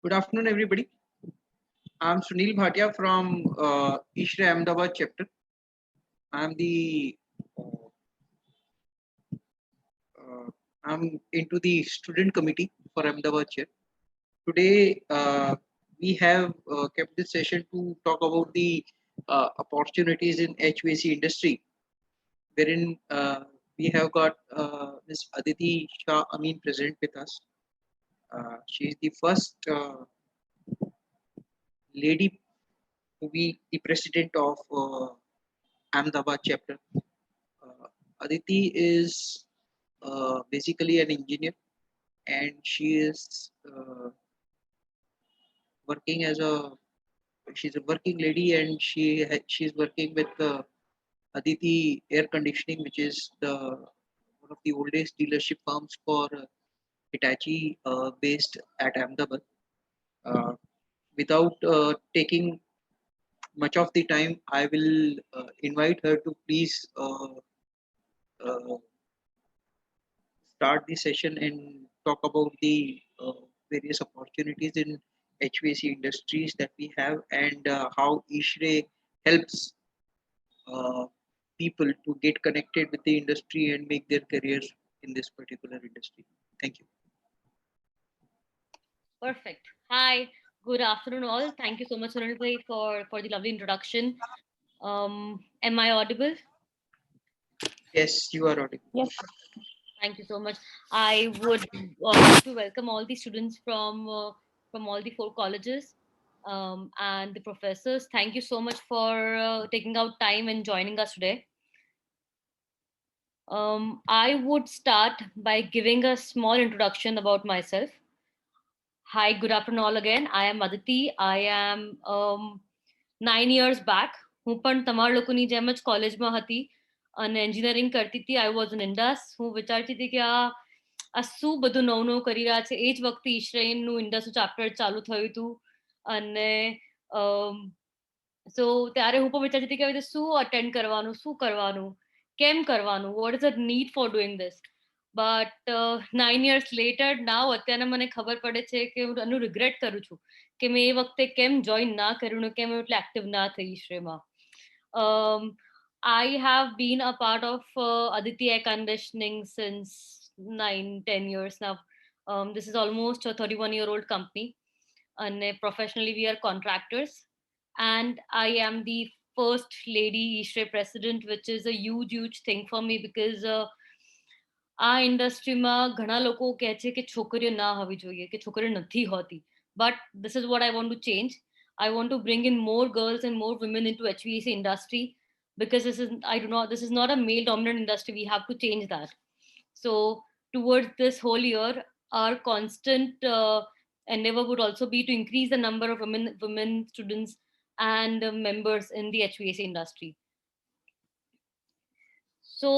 Good afternoon, everybody. I'm Sunil Bhatia from ISHRE Ahmedabad chapter. I'm the uh, I'm into the student committee for Ahmedabad chair. Today we have kept this session to talk about the opportunities in HVAC industry, wherein we have got Ms. Aditi Shah Amin present with us. She is the first lady to be the president of Ahmedabad chapter. Aditi is basically an engineer, and she is working as a she's a working lady, and she's working with Aditi Air Conditioning, which is the one of the oldest dealership firms for Hitachi based at Ahmedabad. Uh, without taking much of the time, I will invite her to please uh, start the session and talk about the various opportunities in HVAC industries that we have, and how ISHRE helps uh, people to get connected with the industry and make their careers in this particular industry. Thank you. Perfect. Hi, good afternoon, all. Thank you so much, Sunil bhai, for the lovely introduction. Am I audible? Yes, you are audible. Yes. Thank you so much. I would like to welcome all the students from all the four colleges and the professors. Thank you so much for taking out time and joining us today. I would start by giving a small introduction about myself. Hi, good afternoon all again. I am Aditi. I am 9 years back. હું પણ તમારા લોકોની જેમ જ કોલેજમાં હતી અને engineering કરતી હતી. I was an Indus. હું વિચારતી હતી કે આ શું બધું નવું નવું કરી રહ્યા છે. એ જ વખતે ઈશ્રેનનું ઇન્ડસનું ચાપ્ટર ચાલુ થયું હતું અને સો ત્યારે હું પણ વિચારતી હતી કે હવે શું અટેન્ડ કરવાનું, શું કરવાનું, કેમ કરવાનું, what is the need four doing this. But 9 years later now અત્યારે મને ખબર પડે છે કે હું એનું રિગ્રેટ કરું છું કે મેં એ વખતે કેમ જોઈન ના કર્યું ને કેમ એટલે એક્ટિવ ના થઈ ઈશ્રેમાં. I have been a part of Aditi Air Conditioning since 9-10 years now. This is almost a 31-year-old company and professionally we are contractors, and I am the first lady Ishre president, which is a huge thing for me because આ ઇન્ડસ્ટ્રીમાં ઘણા લોકો કહે છે કે છોકરીઓ ના હોવી જોઈએ, કે છોકરીઓ નથી હોતી. But this is what I want to change. I want to bring in more girls and more women into HVAC industry because this is not a male dominant industry. We have to change that. So towards this whole year, our constant endeavor would also be to increase the number of women students and members in the HVAC industry. So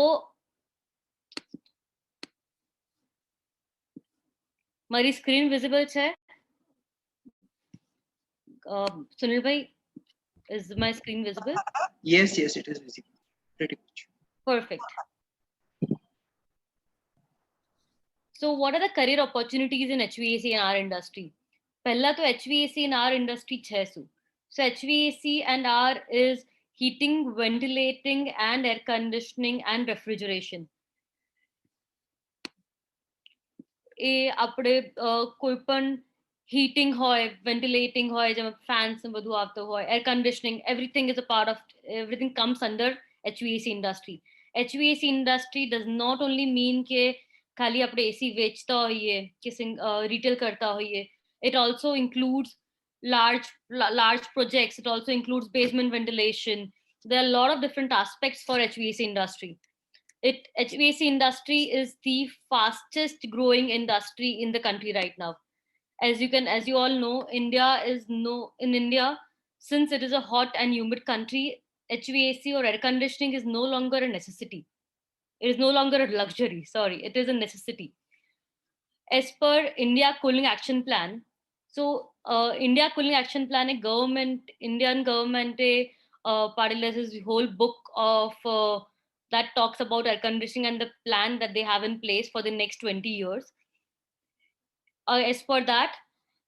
મારી screen visible છે? Sunil bhai, is my screen visible? Yes, it is visible. Pretty much. Perfect. So what are the career opportunities in HVAC in our industry? પહેલા તો HVAC in our industry છે શું? So HVAC and R is heating, ventilating and air conditioning and refrigeration. એ આપણે કોઈ પણ heating હોય, ventilating હોય, જેમાં fans ને બધું આવતો હોય, air conditioning, everything comes under HVAC industry. HVAC industry does not only mean કે ખાલી આપણે AC વેચતા હોઈએ કે retail કરતા હોઈએ. It also includes large projects. It also includes basement ventilation. There are a lot of different aspects for HVAC industry. HVAC industry is the fastest growing industry in the country right now. As you all know, in India, since it is a hot and humid country, HVAC or air conditioning is no longer a necessity. It is no longer a luxury. Sorry, it is a necessity. As per India Cooling Action Plan, so India Cooling Action Plan, Indian government પાડેલા is the whole book of that talks about air conditioning and the plan that they have in place for the next 20 years. As per that,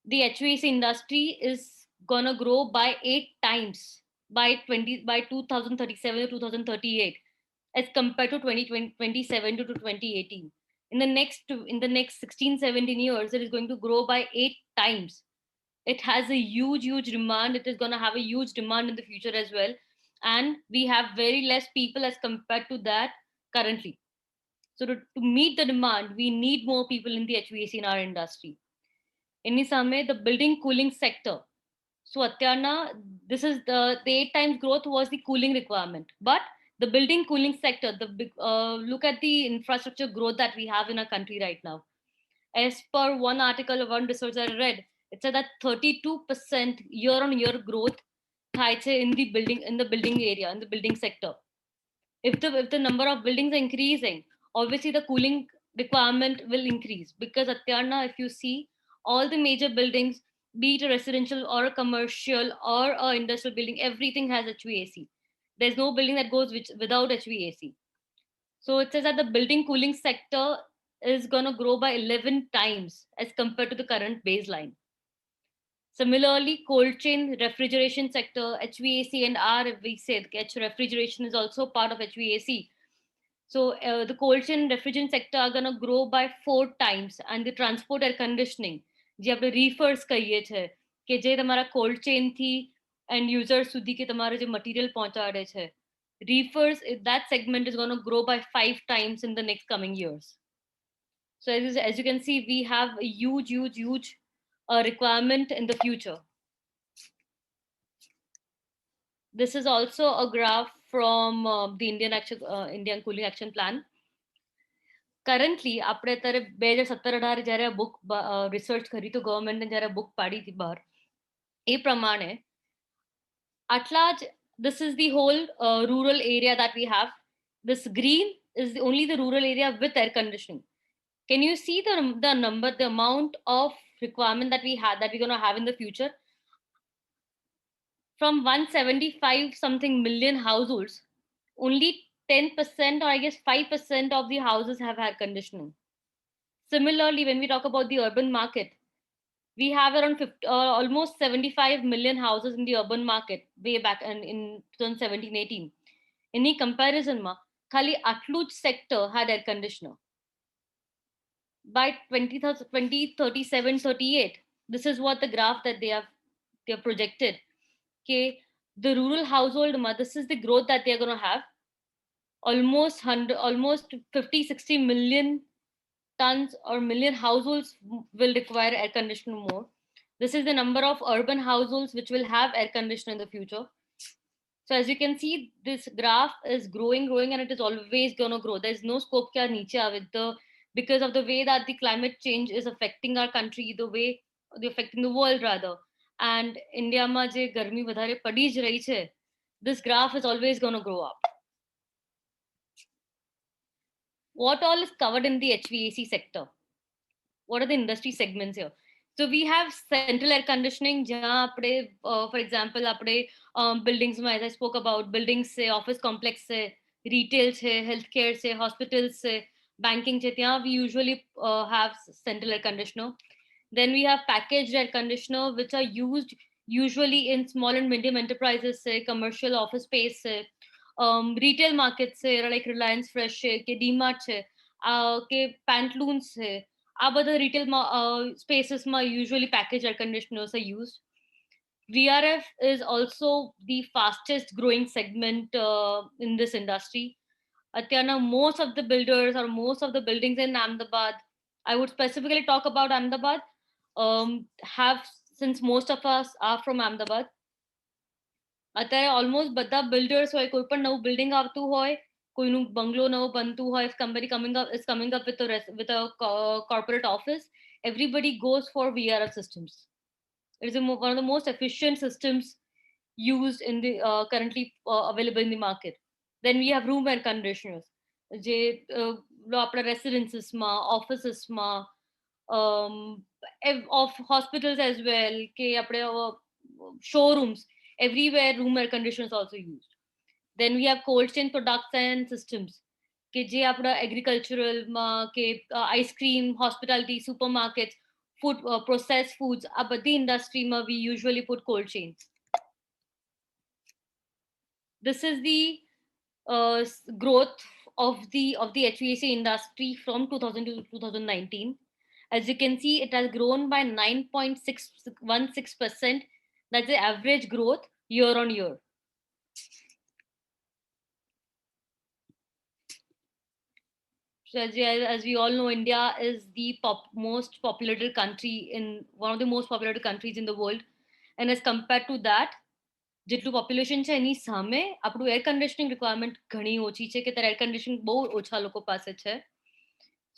the HVAC industry is gonna grow by 8 times by 2037 to 2038 as compared to 2027 to 2018. In the next 16 17 years, it is going to grow by 8 times. It has a huge demand. It is going to have a huge demand in the future as well, and we have very less people as compared to that currently. So to meet the demand, we need more people in the HVAC in our industry. In Isame, the building cooling sector. So Atyana, this is the 8 times growth was the cooling requirement, but the building cooling sector, look at the infrastructure growth that we have in our country right now. As per one article of one research I read, it said that 32% year-on-year growth in the building area, in the building sector. If the number of buildings are increasing, obviously the cooling requirement will increase, because Atyana, if you see all the major buildings, be it a residential or a commercial or a industrial building, everything has HVAC. There's no building that goes without HVAC. So it says that the building cooling sector is going to grow by 11 times as compared to the current baseline. Similarly, cold chain refrigeration sector, HVAC and R, we said refrigeration is also part of HVAC. So the cold chain refrigerant sector are going to grow by 4 times, and the transport air conditioning, જે આપણે reefers કહીએ છે કે જે તમારા cold chain થી end user સુધી કે તમારે જે material પહોંચાડે છે, reefers, that segment is going to grow by 5 times in the next coming years. So as you can see, we have a huge requirement in the future. This is also a graph from the Indian Cooling Action Plan. Currently, આપણે અત્યારે 2017-18 જ્યારે આ book research કરી તો ગવર્મેન્ટને જ્યારે book પાડી હતી બહાર, એ પ્રમાણે આટલા જ, this is the whole rural area that we have. This green is only the rural area with air conditioning. Can you see the number, the amount of requirement that we're going to have in the future? From 175 something million households, only 10% or I guess 5% of the houses have air conditioning. Similarly, when we talk about the urban market, we have around almost 75 million houses in the urban market way back in 2017-18. In comparison, khali atluj sector had air conditioner. By 2037-38, this is what the graph that they have projected. Okay, the rural household, this is the growth that they're going to have. Almost 50-60 million tons or million households will require air conditioner more. This is the number of urban households which will have air conditioner in the future. So as you can see, this graph is growing, and it is always going to grow. There's no scope kya niche with because of the way that the climate change is affecting our country, the way they're affecting the world rather. And India ma je garmi vadare padi જ રહી છે, this graph is always going to grow up. What all is covered in the HVAC sector? What are the industry segments here? So we have central air conditioning, for example, buildings, as I spoke about, buildings se, office complex se, retail se, healthcare se, hospitals se, banking se, we usually have central air conditioner. Then we have packaged air conditioner, which are used usually in small and medium enterprises, say commercial office space, say, retail markets, say like Reliance Fresh, ke DMart, ke Pantaloons, say. Other retail spaces usually packaged air conditioners are used. VRF is also the fastest growing segment in this industry. Atyana, most of the builders or most of the buildings in Ahmedabad, I would specifically talk about Ahmedabad, have, since most of us are from Ahmedabad, અત્યારે almost બધા builders હોય, કોઈ પણ નવું building આવતું હોય, કોઈનું બંગલો નવો બનતું હોય, if somebody is coming up with a corporate office, everybody goes for VRF systems. It is one of the most efficient systems used in the currently available in the market. Then we have room air conditioners, જે આપણા residences માં, offices માં, of hospitals as well, કે આપણે showrooms, everywhere room air conditioner is also used. Then we have cold chain products and systems, કે જે આપણા agricultural માં, કે ice cream, hospitality, supermarkets, food, processed foods, આ બધી industry we usually put cold chains. This is the growth of the HVAC industry from 2000 to 2019. As you can see, it has grown by 9.616%. That's the average growth year on year. So as we all know, India is the most populated country in one of the most populated countries in the world. And as compared to that, જેટલું population છે એની સામે આપણું air conditioning requirement ઘણી ઓછી છે કે ત્યારે air conditioning બહુ ઓછા લોકો પાસે છે.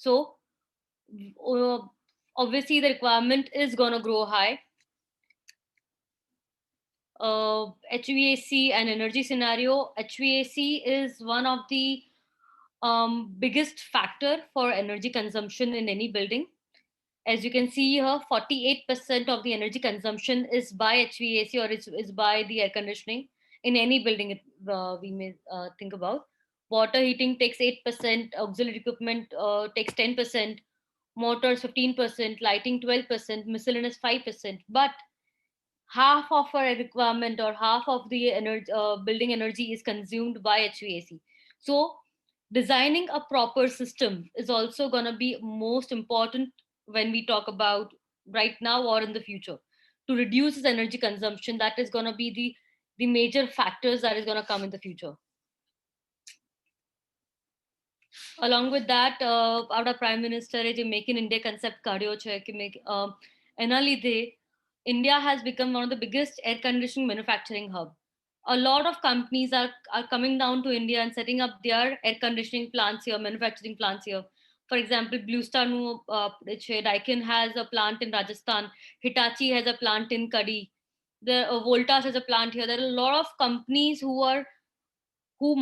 So obviously the requirement is going to grow high. HVAC and energy scenario. HVAC is one of the biggest factor for energy consumption in any building. As you can see here, 48% of the energy consumption is by HVAC or is by the air conditioning in any building we may think about. Water heating takes 8%, auxiliary equipment takes 10%, motors 15%, lighting 12%, miscellaneous 5%. But half of our requirement or half of the energy, building energy is consumed by HVAC. So designing a proper system is also going to be most important when we talk about right now or in the future to reduce this energy consumption. That is going to be the major factors that is going to come in the future. Along with that, our Prime Minister is Make in India concept karyo છે કે એના લીધે India has become one of the biggest air conditioning manufacturing hub. A lot of companies are coming down to India and setting up their air conditioning plants here, manufacturing plants here. For example, Blue Star Daikin has a plant in Rajasthan. Hitachi has a plant in Kadi. Voltas has a plant here. There are a lot of companies who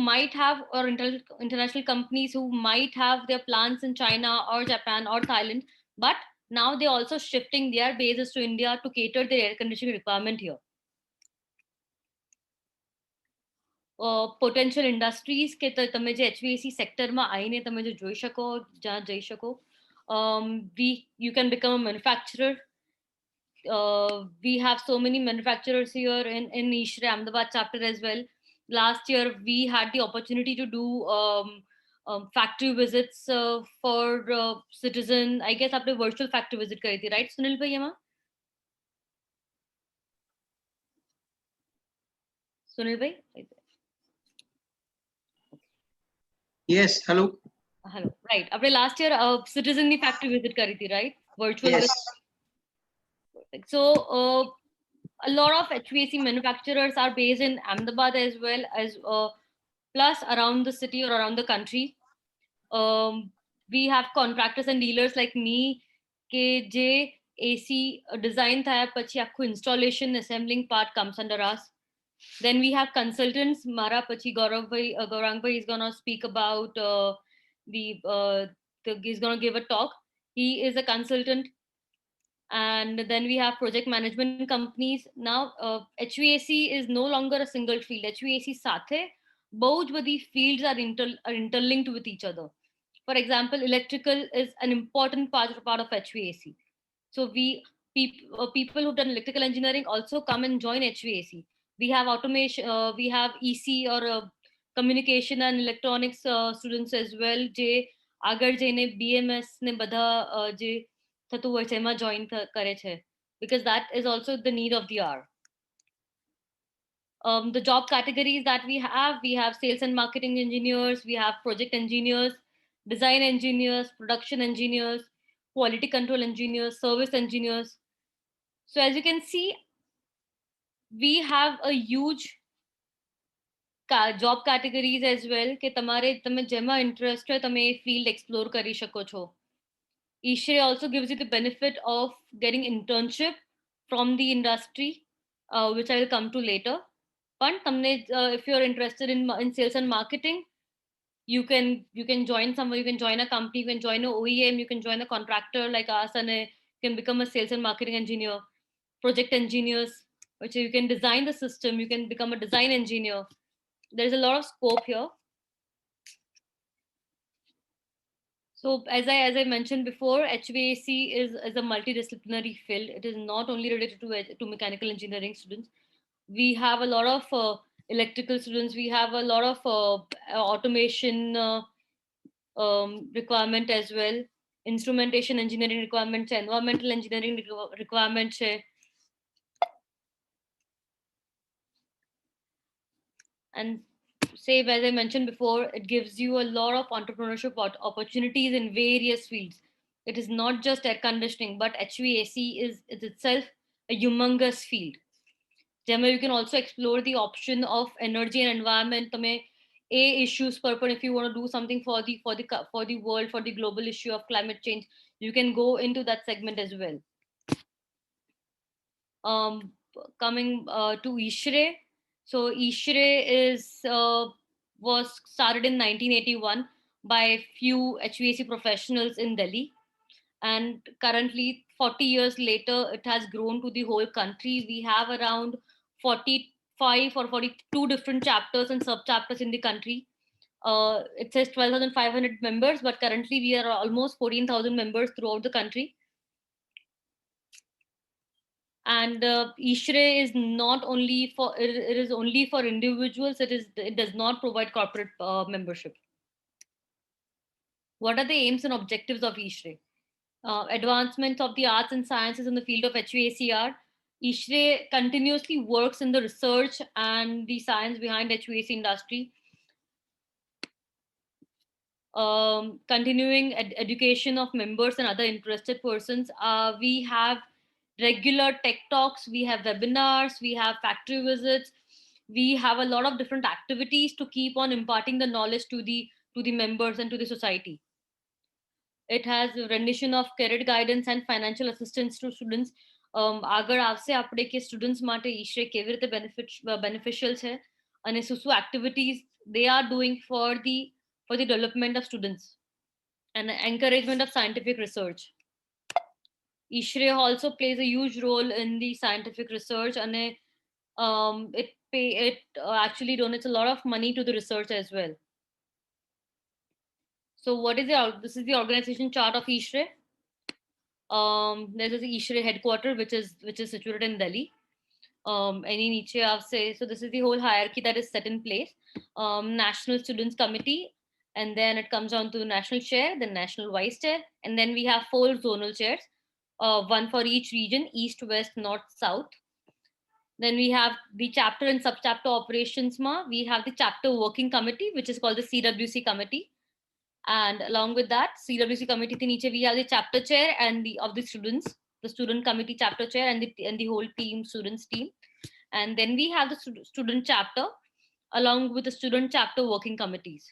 might have, or international companies who might have their plants in China or Japan or Thailand, but now they're also shifting their bases to India to cater their air conditioning requirement here. Potential industries કે તમે જે HVAC સેક્ટરમાં આવીને તમે જે જોઈ શકો, જ્યાં જઈ શકો, you can become a manufacturer. We have so many manufacturers here in ISHRE Ahmedabad chapter as well. Last year we had the opportunity to do factory visits for citizen. I guess आपने virtual factory visit करी थी, right Sunil bhai? यहाँ Sunil bhai? Yes, hello. Right. After last year, citizen ni factory visit kari thi, right? Virtual. Yes. Visit. So a lot of HVAC manufacturers are based in Ahmedabad as well as plus around the city or around the country. We have contractors and dealers like me ke je AC design thaya pachi akhu installation assembling part comes under us. Then we have consultants. Mara pachi Gaurang bhai is gonna speak about he's gonna give a talk. He is a consultant. And then we have project management companies. Now HVAC is no longer a single field. HVAC સાથે બહુ જ બધી fields are interlinked with each other. For example, electrical is an important part of HVAC. So people who've done electrical engineering also come and join HVAC. We have automation, we have EC or communication and electronics students as well. જે આગળ જઈને BMS ને બધા જે થતું હોય છે એમાં join કરે છે, because that is also the need of the hour. The job categories that we have sales and marketing engineers, we have project engineers, design engineers, production engineers, quality control engineers, service engineers. So as you can see, we have a huge job categories as well કે તમે જેમાં interest હોય તમે એ field explore કરી શકો છો. ISHRE also gives you the benefit of getting internship from the industry, which I will come to later. But if you're interested in sales and marketing, you can join somewhere, you can join a company, you can join an OEM, you can join a contractor like us, and you can become a sales and marketing engineer. Project engineers, which you can design the system, you can become a design engineer. There's a lot of scope here. So as I mentioned before, HVAC is a multidisciplinary field. It is not only related to mechanical engineering students. We have a lot of electrical students. We have a lot of automation requirement as well. Instrumentation engineering requirements, environmental engineering requirements. And save, as I mentioned before, it gives you a lot of entrepreneurship opportunities in various fields. It is not just air conditioning, but HVAC is itself a humongous field. Jemma, you can also explore the option of energy and environment. तमें A issues per if you want to do something for the world, for the global issue of climate change, you can go into that segment as well. Coming to ISHRE, so ISHRE was started in 1981 by few HVAC professionals in Delhi, and currently 40 years later it has grown to the whole country. We have around 45 or 42 different chapters and sub chapters in the country. It says 12,500 members, but currently we are almost 14,000 members throughout the country. And ISHRE is not only for it is only for individuals. It does not provide corporate membership. What are the aims and objectives of ISHRE? Advancement of the arts and sciences in the field of HVACR. ISHRE continuously works in the research and the science behind HVAC industry. Continuing education of members and other interested persons. We have regular tech talks, we have webinars, we have factory visits, we have a lot of different activities to keep on imparting the knowledge to the members and to the society. It has a rendition of career guidance and financial assistance to students. આગળ આવશે આપણે કે students માટે ઈશ્રે કેવી રીતે beneficial છે અને શું activities they are doing for the development of students and encouragement of scientific research. ISHRE also plays a huge role in the scientific research, and it actually donates a lot of money to the research as well. So this is the organization chart of ISHRE. There's the ISHRE headquarters, which is situated in Delhi. Any niche I've say, so this is the whole hierarchy that is set in place. National Students Committee, and then it comes down to the national chair, the national vice chair, and then we have 4 zonal chairs, one for each region: east, west, north, south. Then we have the chapter and sub-chapter operations. We have the chapter working committee, which is called the CWC committee. And along with that CWC committee the niche we have the chapter chair and the students, the student committee chapter chair, and the whole team, students team. And then we have the student chapter along with the student chapter working committees.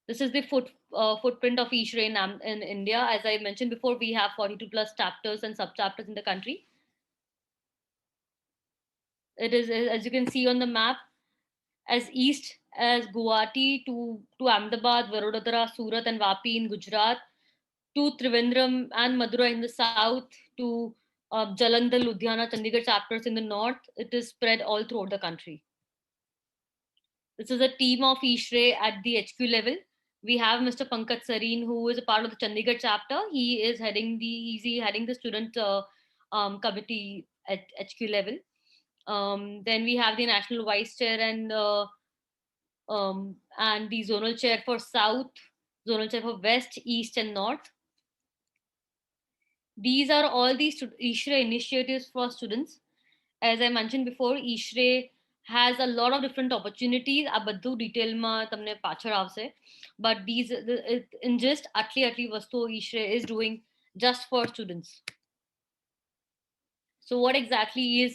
This is the footprint of ISHRE in India. As I mentioned before, we have 42 plus chapters and sub chapters in the country. It is, as you can see on the map, as east as Guwahati to Ahmedabad, Vadodara, Surat, and Vapi in Gujarat, to Trivandrum and Madurai in the south, to Jalandhar, Ludhiana, Chandigarh chapters in the north. It is spread all throughout the country. This is a team of ISHRE at the HQ level. We have Mr. Pankaj Sareen, who is a part of the Chandigarh chapter. He is heading the student committee at HQ level. Then we have the national vice chair and the zonal chair for south, zonal chair for west, east, and north. These are all the ISHRE initiatives for students. As I mentioned before, ISHRE has a lot of different opportunities. આ બધું ડિટેલમાં તમને પાછળ આવશે. But these in just આટલી વસ્તુઓ ISHRE is doing just for students. So what exactly is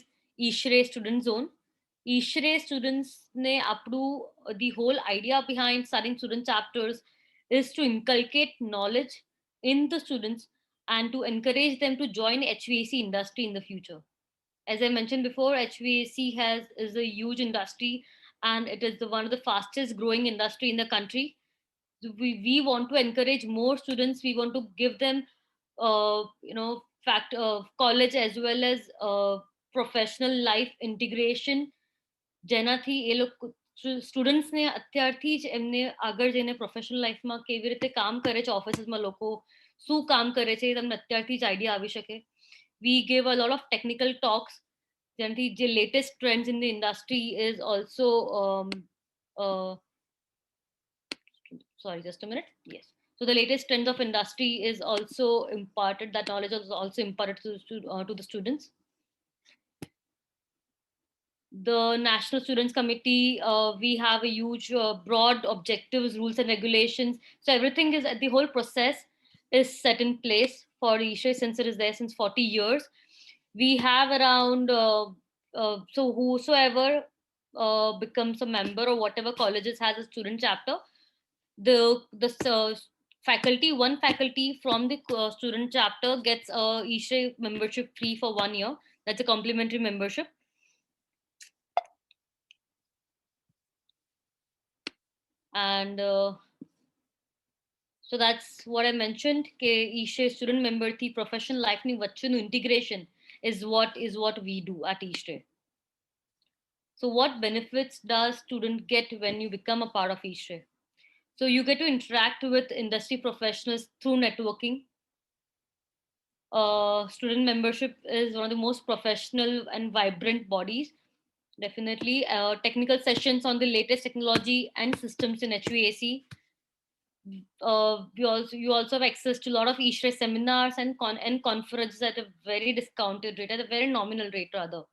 ISHRE Student Zone? ISHRE students ne the whole idea behind starting student chapters is to inculcate knowledge in the students and to encourage them to join HVAC industry in the future. As I mentioned before, HVAC is a huge industry, and it is one of the fastest growing industry in the country. We want to encourage more students. We want to give them, college as well as professional life integration. જેનાથી એ લોકો students ને અત્યારથી જ એમને આગળ જઈને professional લાઈફમાં કેવી રીતે કામ કરે છે ઓફિસીસમાં લોકો શું કામ કરે છે એ તમને અત્યારથી જ આઈડિયા આવી શકે. We give a lot of technical talks. Generally, the latest trends in the industry is also sorry, just a minute. Yes. So the latest trends of industry is also imparted. That knowledge is also imparted to the students. The National Students Committee, we have a huge, broad objectives, rules, and regulations. So everything is the whole process is set in place for ISHRE since it is there since 40 years. We have around so whosoever becomes a member or whatever colleges has a student chapter, the faculty, one faculty from the student chapter gets a ISHRE membership free for 1 year. That's a complimentary membership. And so that's what I mentioned ke ISHRE student member thi professional life ni vachchenu integration is what we do at ISHRE. So what benefits does student get when you become a part of ISHRE? So you get to interact with industry professionals through networking. Student membership is one of the most professional and vibrant bodies. Definitely, technical sessions on the latest technology and systems in HVAC. You also have access to a lot of ISHRE seminars and conferences at a very discounted rate, at a very nominal rate rather.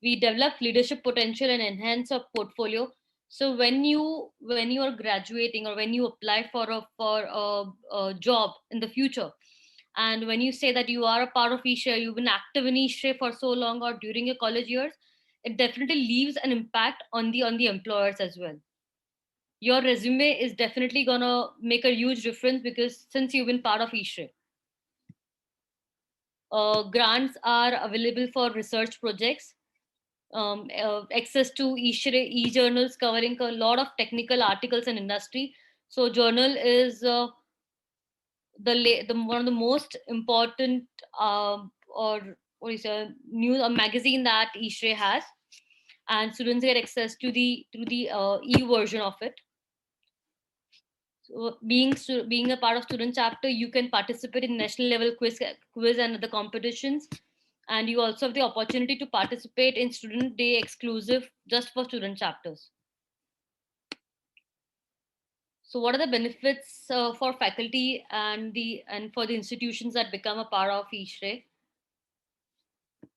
We develop leadership potential and enhance our portfolio. So when you are graduating or when you apply for a job in the future, and when you say that you are a part of ISHRE, you've been active in ISHRE for so long or during your college years, it definitely leaves an impact on the employers as well. Your resume is definitely gonna make a huge difference because since you've been part of ISHRE. Grants are available for research projects. Access to ISHRE e-journals covering a lot of technical articles and industry. So journal is the one of the most important or what is a news a magazine that ISHRE has, and students get access to the e version of it. So being a part of student chapter, you can participate in national level quiz and other competitions, and you also have the opportunity to participate in student day exclusive just for student chapters. So what are the benefits for faculty and for the institutions that become a part of ISHRE?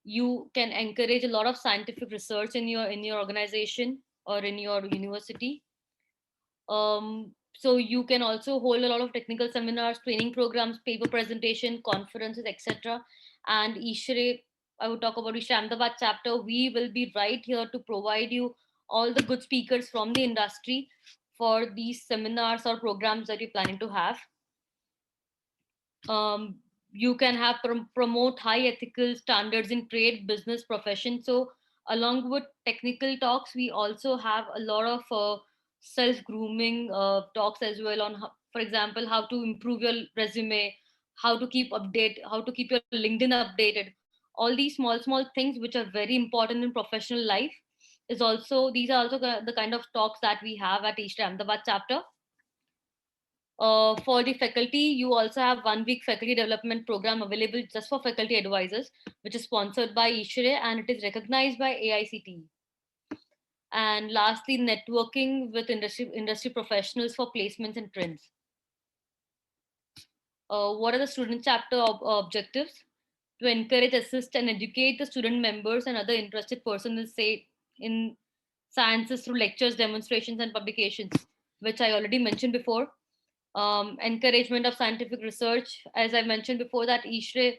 You can encourage a lot of scientific research in your organization or in your university. So you can also hold a lot of technical seminars, training programs, paper presentation, conferences, etc. And ISHRE, I would talk about ISHRE Ahmedabad chapter. We will be right here to provide you all the good speakers from the industry for these seminars or programs that you're planning to have. You can have promote high ethical standards in trade, business, profession. So along with technical talks, we also have a lot of self grooming talks as well on for example, how to improve your resume, how to keep your LinkedIn updated. All these small things which are very important in professional life is also these are also the kind of talks that we have at ISHRE Ahmedabad chapter. For the faculty, you also have 1 week faculty development program available just for faculty advisors, which is sponsored by ISHRE and it is recognized by AICTE. And lastly, networking with industry professionals for placements and trends. What are the student chapter objectives? To encourage, assist, and educate the student members and other interested persons in sciences through lectures, demonstrations, and publications, which I already mentioned before. Encouragement of scientific research, as I mentioned before, that ISHRE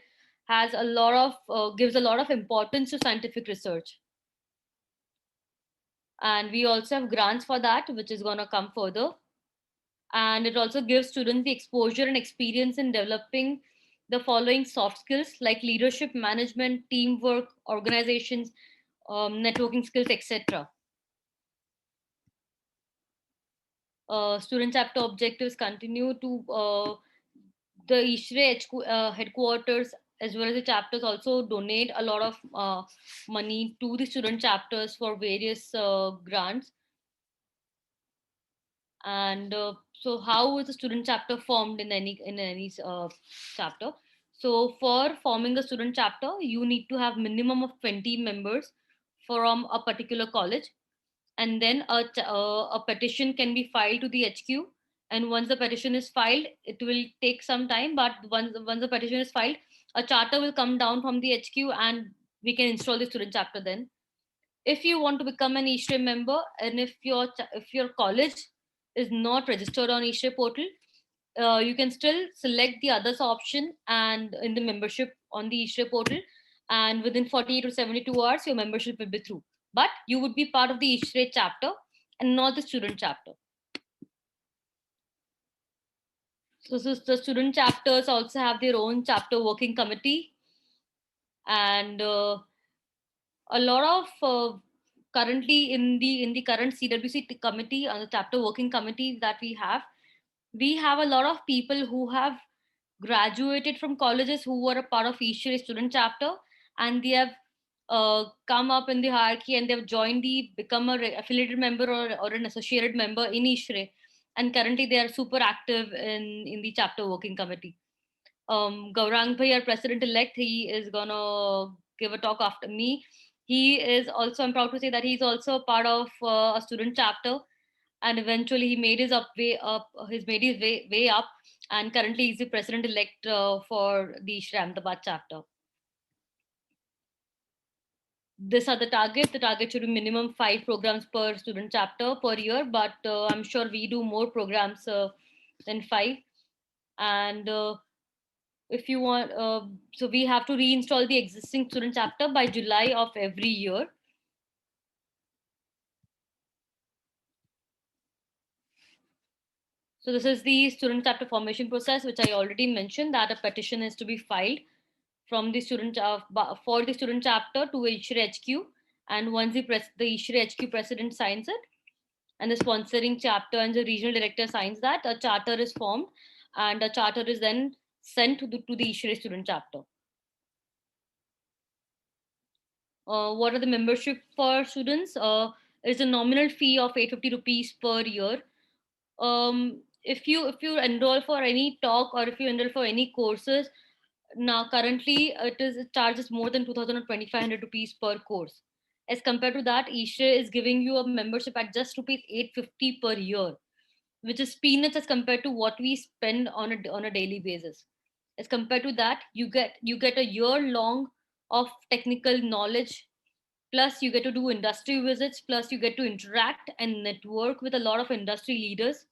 has a lot of gives a lot of importance to scientific research, and we also have grants for that, which is going to come further. And it also gives students the exposure and experience in developing the following soft skills like leadership, management, teamwork, organizations, networking skills, etc. Student chapter objectives continue to the ISHRE headquarters as well as the chapters also donate a lot of money to the student chapters for various grants. And so how is the student chapter formed in any chapter? So for forming a student chapter, you need to have minimum of 20 members from a particular college, and then a petition can be filed to the HQ. And once the petition is filed, it will take some time, but once the petition is filed, a charter will come down from the HQ, and we can install the student chapter then. If you want to become an eStream member, and if your college is not registered on eStream portal, you can still select the others option and in the membership on the eStream portal, and within 48 to 72 hours your membership will be through, but you would be part of the eStream chapter and not the student chapter. So the student chapters also have their own chapter working committee, and a lot of currently in the current CWC committee, on the chapter working committee that we have a lot of people who have graduated from colleges who were a part of eShare student chapter, and they have come up in the hierarchy, and they've joined become a affiliated member, or an associated member in eShare, and currently they are super active in the chapter working committee. Gaurang Bhai, our president elect, he is gonna give a talk after me. He is also, I'm proud to say that he's also a part of a student chapter, and eventually he made his he's made his way up, and currently he's the president elect for the Shri Ahmedabad chapter. These are the target. The target should be minimum 5 programs per student chapter per year, but I'm sure we do more programs than 5. And if you want, so we have to reinstall the existing student chapter by July of every year. So this is the student chapter formation process, which I already mentioned, that a petition is to be filed from the student for the student chapter to eShare HQ, and once the eShare HQ president signs it, and the sponsoring chapter and the regional director signs that, a charter is formed, and a charter is then sent to the eShare student chapter. What are the membership for students? Is a nominal fee of 850 rupees per year. If you enroll for any talk, or if you enroll for any courses, now currently it charges more than 2,000 or 2,500 rupees per course. As compared to that, eShare is giving you a membership at just rupees 850 per year, which is peanuts as compared to what we spend on a daily basis. As compared to that, you get a year long of technical knowledge, plus you get to do industry visits, plus you get to interact and network with a lot of industry leaders.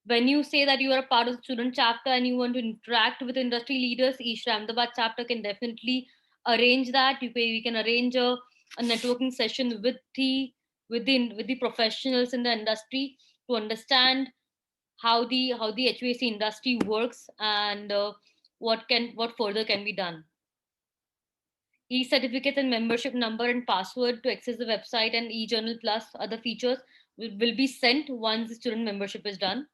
When you say that you are a part of the student chapter and you want to interact with industry leaders, eShare Ahmedabad chapter can definitely arrange that. We can arrange a networking session with the professionals in the industry to understand how the HVAC industry works, and what further can be done. E-certificate and membership number and password to access the website, and e-journal plus other features will be sent once the student membership is done.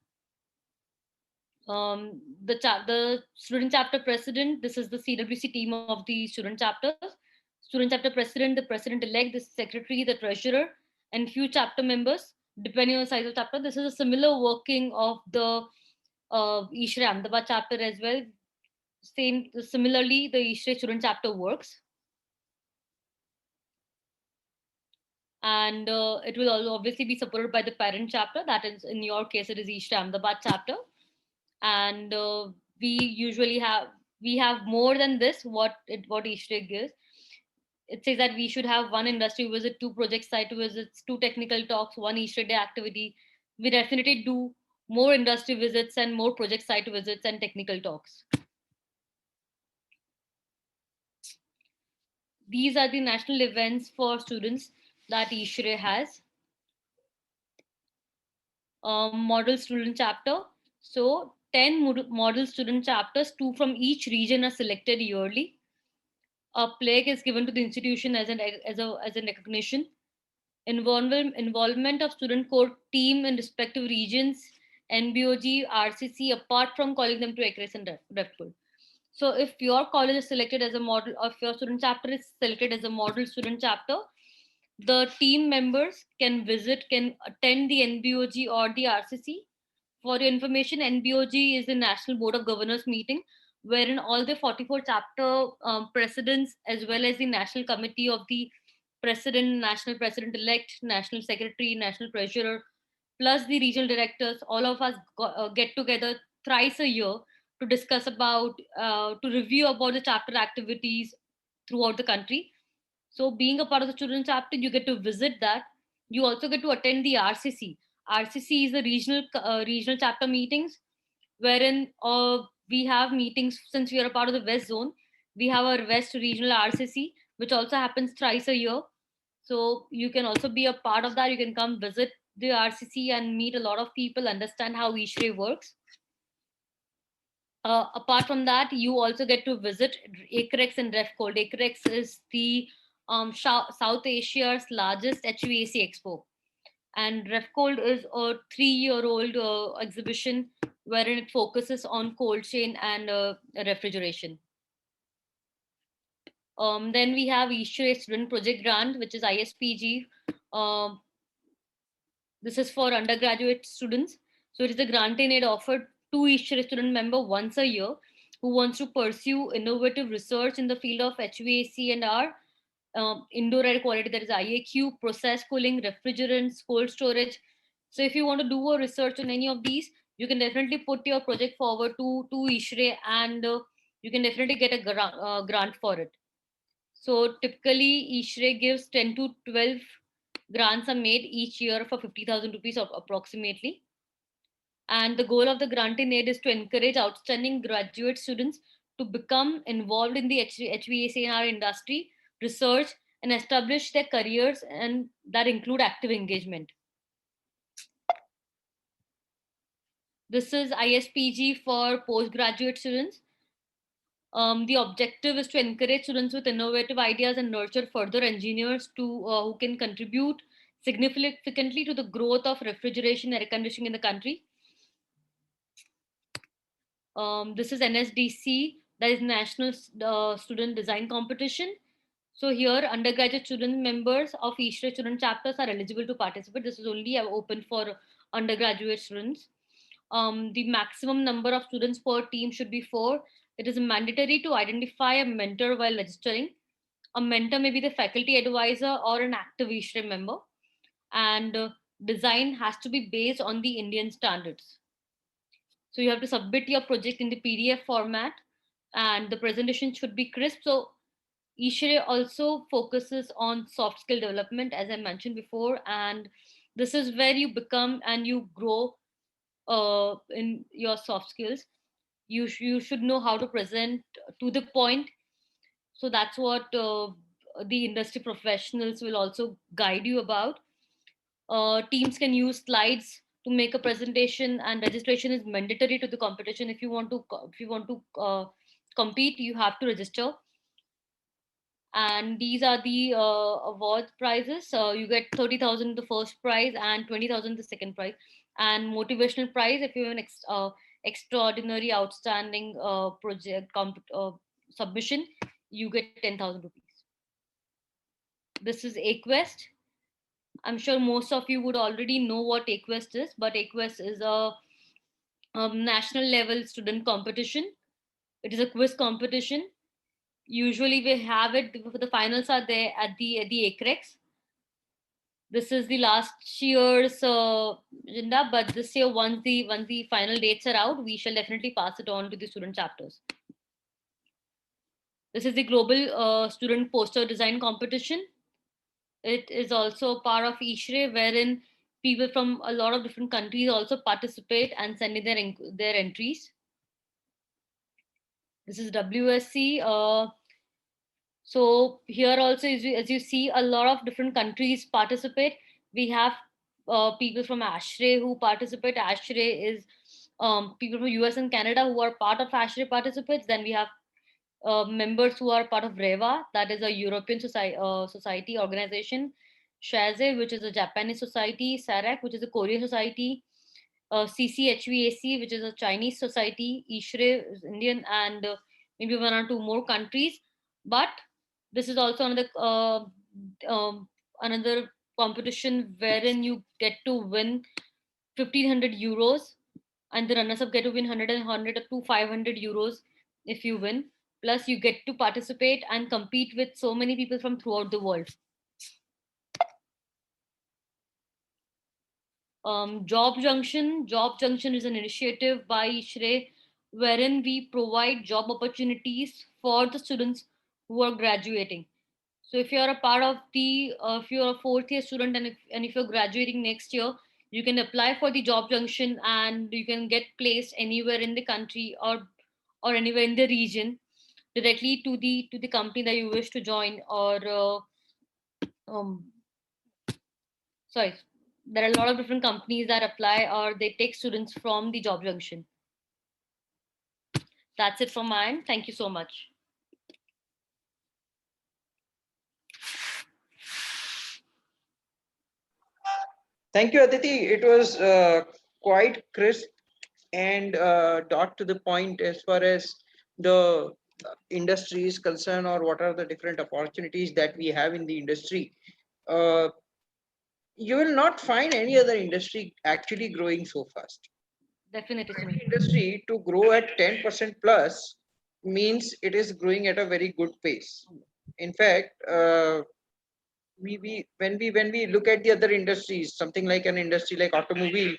The student chapter president, this is the CWC team of the student chapters. Student chapter president, the president elect, the secretary, the treasurer, and few chapter members, depending on the size of chapter. This is a similar working of the eShare Ahmedabad chapter as well. Similarly, the eShare student chapter works. And it will also obviously be supported by the parent chapter. That is, in your case, it is eShare Ahmedabad chapter. And we have more than this, what eShare gives. It says that we should have 1 industry visit, 2 project site visits, 2 technical talks, 1 eShare day activity. We definitely do more industry visits and more project site visits and technical talks. These are the national events for students that eShare has. Model student chapter. So 10 model student chapters, 2 from each region, are selected yearly. A plaque is given to the institution as an recognition. Involvement of student core team in respective regions, NBOG, RCC, apart from calling them to ACRES and REFPUL. So if your college is selected as a model, or if your student chapter is selected as a model student chapter, The team members can attend the NBOG or the RCC. For your information, NBOG is the National Board of Governors meeting, wherein all the 44 chapter presidents, as well as the National Committee of the President, National President elect, National Secretary, National Treasurer, plus the regional directors, all of us get together thrice a year to discuss about, to review about the chapter activities throughout the country. So, being a part of the student chapter, you get to visit that. You also get to attend the RCC. RCC is the regional chapter meetings, wherein we have meetings. Since we are a part of the West Zone, we have our West Regional RCC, which also happens thrice a year. So you can also be a part of that. You can come visit the RCC and meet a lot of people, understand how ISHRE works. Apart from that, you also get to visit ACREX and REFCOLD. ACREX is the South Asia's largest HVAC expo, and REFCOLD is a 3-year-old exhibition wherein it focuses on cold chain and refrigeration. Then we have ISHRE Student Project Grant, which is ISPG. Um, this is for undergraduate students. So it is a grant in aid offered to ISHRE student member once a year who wants to pursue innovative research in the field of HVAC and R, indoor air quality, that is IAQ, process cooling, refrigerants, cold storage. So if you want to do a research on any of these, you can definitely put your project forward to ISHRE, and you can definitely get a grant for it. So typically, ISHRE gives 10 to 12 grants are made each year for 50,000 rupees approximately. And the goal of the grant in aid is to encourage outstanding graduate students to become involved in the HVAC&R industry, research, and establish their careers, and that include active engagement. This is ISPG for postgraduate students. The objective is to encourage students with innovative ideas and nurture further engineers who can contribute significantly to the growth of refrigeration and air conditioning in the country. This is NSDC, that is National Student Design Competition. So here, undergraduate student members of ISHRE student chapters are eligible to participate. This is only open for undergraduate students. The maximum number of students per team should be 4. It is mandatory to identify a mentor while registering. A mentor may be the faculty advisor or an active ISHRE member. And design has to be based on the Indian standards. So you have to submit your project in the PDF format, and the presentation should be crisp. So ISHRE also focuses on soft skill development, as I mentioned before, and this is where you become and you grow in your soft skills. You should know how to present to the point. So that's what the industry professionals will also guide you about. Teams can use slides to make a presentation, and registration is mandatory to the competition. If you want to compete, you have to register. And these are the award prizes. You get 30,000 the first prize and 20,000 the second prize. And motivational prize, if you have an extraordinary outstanding project submission, you get 10,000 rupees. This is AQuest. I'm sure most of you would already know what AQuest is, but AQuest is a national level student competition. It is a quiz competition. Usually we have it, the finals are there at the ACREX. This is the last year's agenda, but this year, once the final dates are out, we shall definitely pass it on to the student chapters. This is the global student poster design competition. It is also part of ISHRE, wherein people from a lot of different countries also participate and send in their entries. This is WSC. So here also, as you see, a lot of different countries participate. We have people from ASHRE who participate. ASHRE is people from US and Canada who are part of ASHRE participants. Then we have members who are part of REVA, that is a European society organization. SHAZE, which is a Japanese society. SARAC, which is a Korean society. CCHVAC, which is a Chinese society. ISHRE is Indian, and maybe 1 or 2 more countries. But this is also another another competition wherein you get to win 1500 euros, and the runners up get to win 100 up to 500 euros if you win. Plus, you get to participate and compete with so many people from throughout the world. Job Junction is an initiative by ISHRE wherein we provide job opportunities for the students who are graduating. So if you're a part of the, if you're a fourth year student, and if you're graduating next year, you can apply for the Job Junction and you can get placed anywhere in the country, or anywhere in the region, directly to the company that you wish to join. Or um, sorry, there are a lot of different companies that apply or they take students from the Job Junction. That's it from mine. Thank you so much. Thank you, Aditi. It was quite crisp and dot to the point as far as the industry is concerned, or what are the different opportunities that we have in the industry. Uh, you will not find any other industry actually growing so fast. Definitely, Any Sunil. industry to grow at 10% plus means it is growing at a very good pace. In fact, we when we look at the other industries, something like an industry like automobile,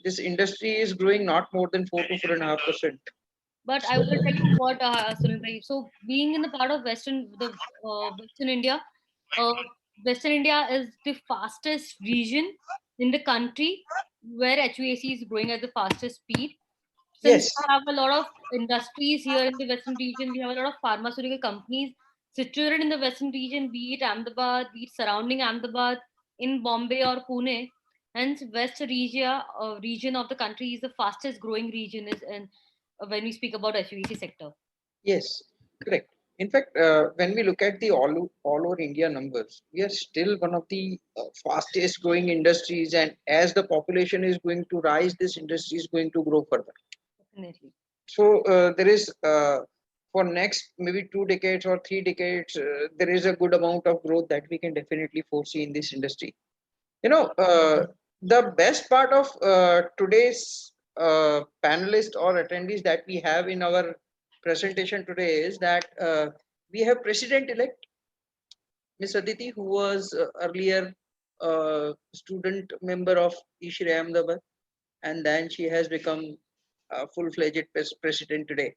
this industry is growing not more than 4 to 4.5%. But I will tell you what, Sunil bhai. So being in the part of Western India, uh, Western India is the fastest region in the country where HVAC is growing at the fastest speed. Since Yes, we have a lot of industries here in the Western region, we have a lot of pharmaceutical companies situated in the Western region, be it Ahmedabad, be it surrounding Ahmedabad, in Bombay or Pune. Hence, region of the country is the fastest growing region is in when we speak about HVAC sector. yes, correct. In fact, when we look at the all over India numbers, we are still one of the fastest growing industries, and as the population is going to rise, this industry is going to grow further. Definitely. So there is for next maybe 2 decades or 3 decades, there is a good amount of growth that we can definitely foresee in this industry. You know, the best part of today's panelists or attendees that we have in our presentation today is that we have President-elect Ms. Aditi, who was earlier student member of ISHRE Ahmedabad, and then she has become a full-fledged president today.